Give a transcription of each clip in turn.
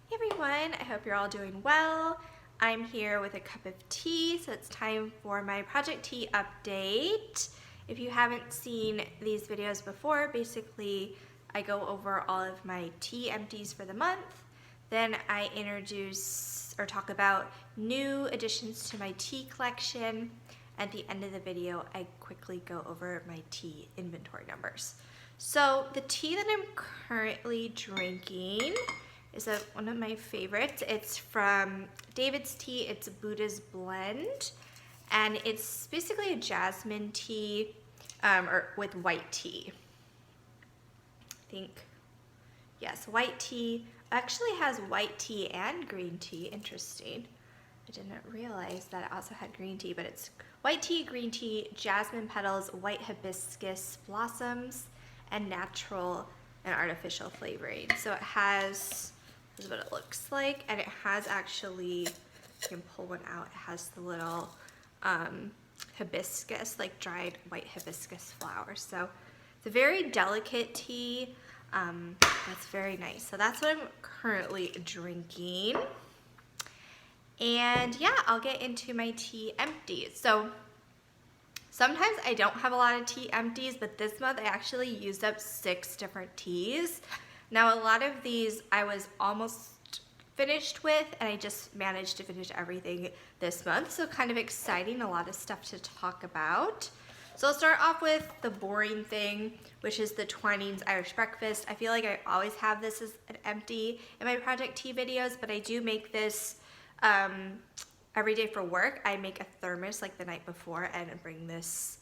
Hey everyone, I hope you're all doing well. I'm here with a cup of tea, so it's time for my project tea update. If you haven't seen these videos before, basically I go over all of my tea empties for the month. Then I introduce or talk about new additions to my tea collection. At the end of the video, I quickly go over my tea inventory numbers. So the tea that I'm currently drinking is one of my favorites. It's from David's Tea. It's Buddha's Blend, and it's basically a jasmine tea or with white tea. I think, yes, white tea. Actually has white tea and green tea. Interesting. I didn't realize that it also had green tea, but it's white tea, green tea, jasmine petals, white hibiscus blossoms, and natural and artificial flavoring. So it has, this is what it looks like, and it has actually, you can pull one out, it has the little hibiscus, like dried white hibiscus flowers. So it's a very delicate tea. That's very nice. So that's what I'm currently drinking. And yeah, I'll get into my tea empties. So sometimes I don't have a lot of tea empties, but this month I actually used up 6 different teas. Now a lot of these I was almost finished with, and I just managed to finish everything this month. So kind of exciting, a lot of stuff to talk about. So I'll start off with the boring thing, which is the Twinings Irish Breakfast. I feel like I always have this as an empty in my project tea videos, but I do make this every day for work. I make a thermos like the night before and bring this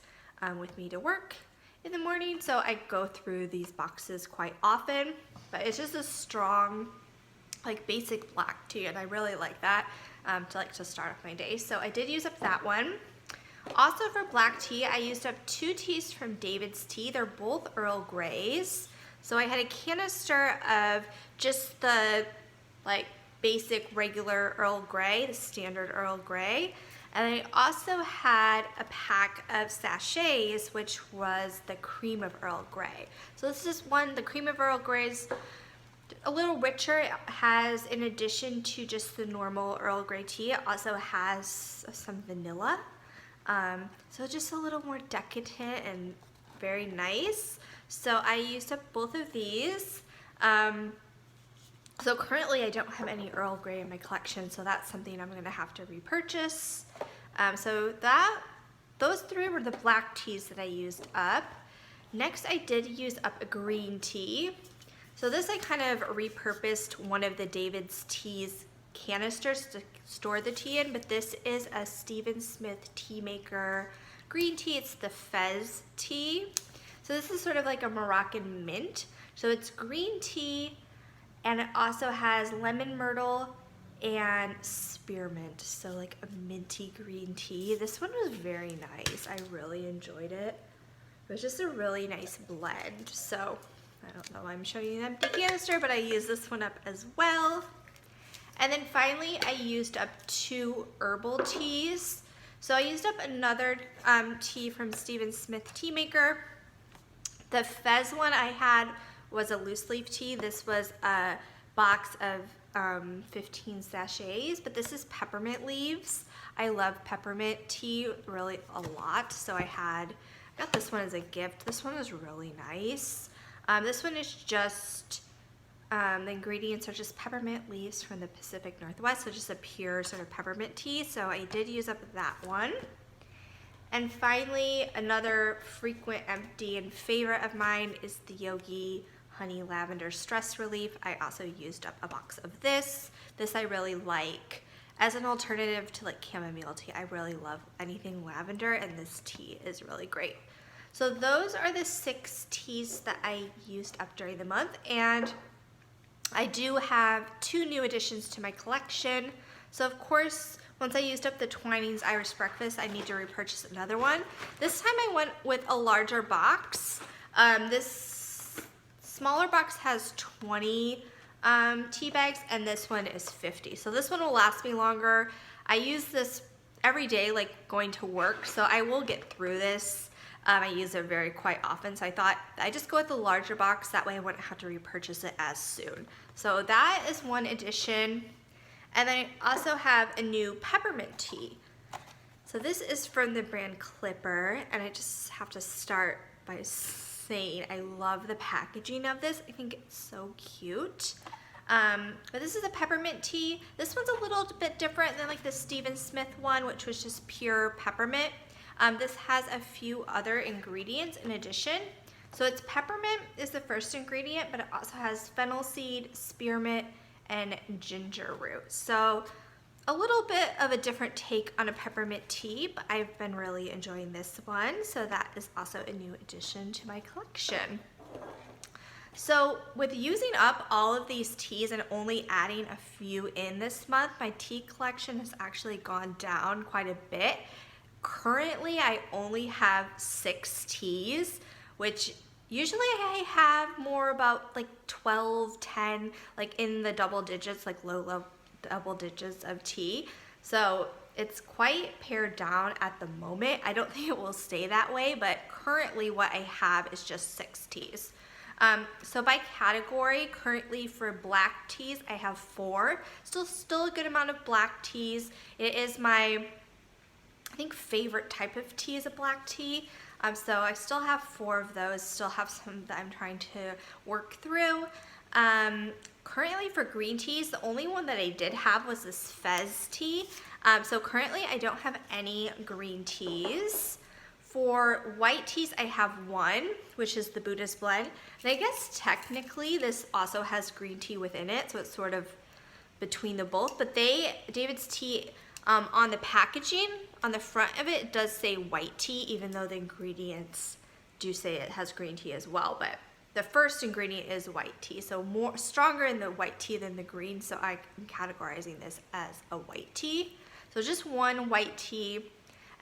with me to work in the morning. So I go through these boxes quite often, but it's just a strong, like basic black tea, and I really like that to start off my day. So I did use up that one. Also for black tea, I used up 2 teas from David's Tea. They're both Earl Greys. So I had a canister of just the like basic regular Earl Grey, the standard Earl Grey. And I also had a pack of sachets, which was the cream of Earl Grey. So this is one, the cream of Earl Grey's a little richer. It has, in addition to just the normal Earl Grey tea, it also has some vanilla. So just a little more decadent and very nice. So I used up both of these. So currently I don't have any Earl Grey in my collection, so that's something I'm going to have to repurchase. So those 3 were the black teas that I used up. Next I did use up a green tea. So this I kind of repurposed one of the David's Tea's canisters to store the tea in, but this is a Stephen Smith Teamaker green tea. It's the Fez tea. So this is sort of like a Moroccan mint. So it's green tea, and it also has lemon myrtle and spearmint, so like a minty green tea. This one was very nice. I really enjoyed it. It was just a really nice blend. So I don't know why I'm showing you an empty canister, but I used this one up as well. And then finally I used up 2 herbal teas. So I used up another tea from Stephen Smith Teamaker. The Fez one I had was a loose leaf tea. This was a box of 15 sachets, but this is peppermint leaves. I love peppermint tea really a lot, so I got this one as a gift. This one is really nice. This one is just, the ingredients are just peppermint leaves from the Pacific Northwest, so just a pure sort of peppermint tea, so I did use up that one. And finally, another frequent empty and favorite of mine is the Yogi Honey Lavender Stress Relief. I also used up a box of this. This I really like as an alternative to like chamomile tea. I really love anything lavender, and this tea is really great. So those are the 6 teas that I used up during the month, and I do have 2 new additions to my collection. So of course, once I used up the Twinings Irish Breakfast, I need to repurchase another one. This time I went with a larger box. This smaller box has 20 tea bags, and this one is 50. So this one will last me longer. I use this every day, like going to work, so I will get through this. I use it very quite often, so I thought I'd just go with the larger box, that way I wouldn't have to repurchase it as soon. So that is one addition. And then I also have a new peppermint tea. So this is from the brand Clipper, and I just have to start by saying I love the packaging of this. I think it's so cute. But this is a peppermint tea. This one's a little bit different than like the Stephen Smith one, which was just pure peppermint. This has a few other ingredients in addition. So it's peppermint is the first ingredient, but it also has fennel seed, spearmint, and ginger root. So a little bit of a different take on a peppermint tea, but I've been really enjoying this one. So that is also a new addition to my collection. So with using up all of these teas and only adding a few in this month, my tea collection has actually gone down quite a bit. Currently, I only have 6 teas, which usually I have more about like 12, 10, like in the double digits, like low double digits of tea. So it's quite pared down at the moment. I don't think it will stay that way, but currently what I have is just 6 teas. So by category, currently for black teas, I have 4. Still a good amount of black teas. It is my, I think, favorite type of tea is a black tea. So I still have 4 of those. Still have some that I'm trying to work through. Currently for green teas, the only one that I did have was this Fez tea. So currently I don't have any green teas. For white teas, I have 1, which is the Buddhist blend. And I guess technically this also has green tea within it, so it's sort of between the both. But David's tea, on the packaging, on the front of it, it does say white tea, even though the ingredients do say it has green tea as well. But the first ingredient is white tea, so more stronger in the white tea than the green, so I'm categorizing this as a white tea. So just 1 white tea.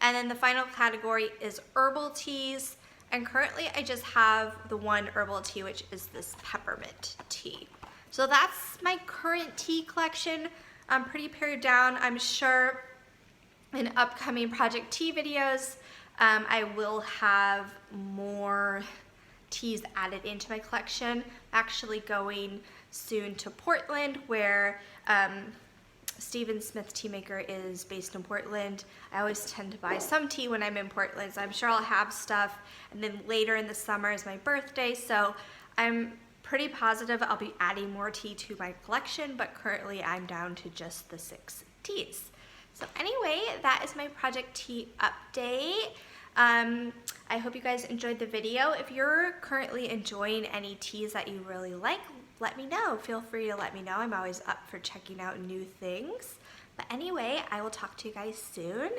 And then the final category is herbal teas. And currently I just have the 1 herbal tea, which is this peppermint tea. So that's my current tea collection. I'm pretty pared down. I'm sure in upcoming Project Tea videos, I will have more teas added into my collection. Actually going soon to Portland, where Stephen Smith Teamaker is based in Portland. I always tend to buy some tea when I'm in Portland, so I'm sure I'll have stuff. And then later in the summer is my birthday, so I'm pretty positive I'll be adding more tea to my collection, but currently I'm down to just the 6 teas. So anyway, that is my Project Tea update. I hope you guys enjoyed the video. If you're currently enjoying any teas that you really like, let me know. Feel free to let me know. I'm always up for checking out new things. But anyway, I will talk to you guys soon.